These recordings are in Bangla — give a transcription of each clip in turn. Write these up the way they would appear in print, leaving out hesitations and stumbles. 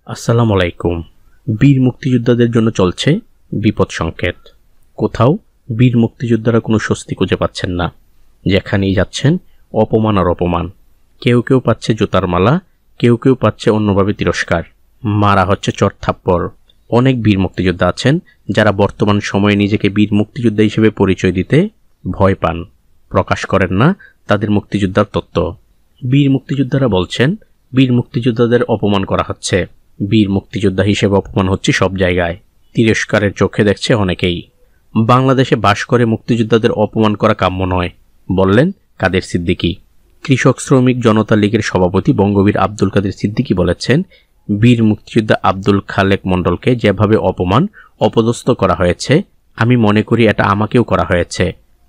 আসসালামু আলাইকুম। বীর মুক্তিযোদ্ধাদের জন্য চলছে বিপদ সংকেত। কোথাও বীর মুক্তিযোদ্ধারা কোনো স্বস্তি খুঁজে পাচ্ছেন না। যেখানেই যাচ্ছেন অপমান আর অপমান। কেউ কেউ পাচ্ছে জুতার মালা, কেউ কেউ পাচ্ছে অন্যভাবে তিরস্কার, মারা হচ্ছে চড় থাপ্পড়। অনেক বীর মুক্তিযোদ্ধা আছেন যারা বর্তমান সময়ে নিজেকে বীর মুক্তিযোদ্ধা হিসেবে পরিচয় দিতে ভয় পান, প্রকাশ করেন না তাদের মুক্তিযোদ্ধার তত্ত্ব। বীর মুক্তিযোদ্ধারা বলছেন বীর মুক্তিযোদ্ধাদের অপমান করা হচ্ছে, বীর মুক্তিযোদ্ধা হিসেবে অপমান হচ্ছে সব জায়গায়, তিরস্কারের চোখে দেখছে অনেকেই। বাংলাদেশে বাস করে মুক্তিযোদ্ধাদের অপমান করা কাম্য নয়, বললেন কাদের সিদ্দিকী। কৃষক শ্রমিক জনতা লীগের সভাপতি বঙ্গবীর আব্দুল কাদের সিদ্দিকী বলেছেন, বীর মুক্তিযোদ্ধা আব্দুল খালেক মণ্ডলকে যেভাবে অপমান অপদস্থ করা হয়েছে, আমি মনে করি এটা আমাকেও করা হয়েছে।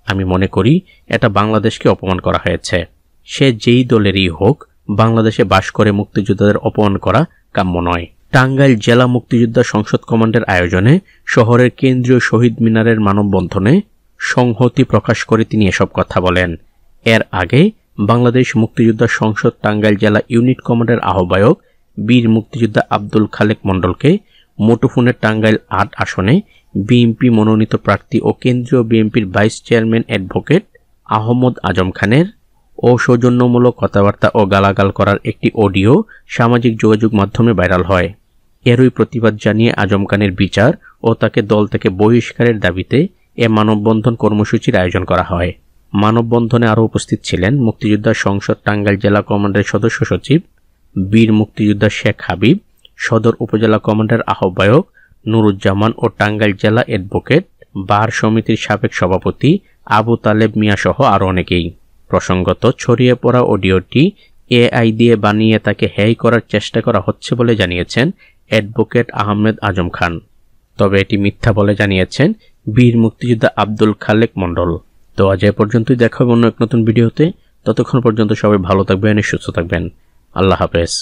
আমি মনে করি এটা বাংলাদেশকে অপমান করা হয়েছে। সে যেই দলেরই হোক, বাংলাদেশে বাস করে মুক্তিযোদ্ধাদের অপমান করা কাম্য নয়। টাঙ্গাইল জেলা মুক্তিযোদ্ধা সংসদ কমান্ডের আয়োজনে শহরের কেন্দ্রীয় শহীদ মিনারের মানববন্ধনে সংহতি প্রকাশ করে তিনি এসব কথা বলেন। এর আগে বাংলাদেশ মুক্তিযোদ্ধা সংসদ টাঙ্গাইল জেলা ইউনিট কমান্ডের আহ্বায়ক বীর মুক্তিযোদ্ধা আব্দুল খালেক মণ্ডলকে মুঠোফোনের টাঙ্গাইল ৮ আসনে বিএনপি মনোনীত প্রার্থী ও কেন্দ্রীয় বিএনপির ভাইস চেয়ারম্যান অ্যাডভোকেট আহমদ আজম খানের অসৌজন্যমূলক কথাবার্তা ও গালাগাল করার একটি অডিও সামাজিক যোগাযোগ মাধ্যমে ভাইরাল হয়। এরই প্রতিবাদ জানিয়ে আজম খানের বিচার ও তাকে দল থেকে বহিষ্কারের দাবিতে এ মানববন্ধন কর্মসূচির আয়োজন করা হয়। মানববন্ধনে আরও উপস্থিত ছিলেন মুক্তিযোদ্ধা সংসদ টাঙ্গাইল জেলা কমান্ডের সদস্য সচিব বীর মুক্তিযোদ্ধা শেখ হাবিব, সদর উপজেলা কমান্ডের আহ্বায়ক নুরুজ্জামান ও টাঙ্গাইল জেলা অ্যাডভোকেট বার সমিতির সাবেক সভাপতি আবু তালেব মিয়া সহ আরও অনেকেই। প্রসঙ্গত, ছড়িয়ে পড়া অডিওটি এআই দিয়ে বানিয়ে তাকে হ্যায় করার চেষ্টা করা হচ্ছে বলে জানিয়েছেন অ্যাডভোকেট আহমেদ আজম খান। তবে এটি মিথ্যা বলে জানিয়েছেন বীর মুক্তিযোদ্ধা আব্দুল খালেক মণ্ডল। তো আজ এ পর্যন্তই, দেখা হবে অন্য এক নতুন ভিডিওতে। ততক্ষণ পর্যন্ত সবাই ভালো থাকবেন, সুস্থ থাকবেন। আল্লাহ হাফেজ।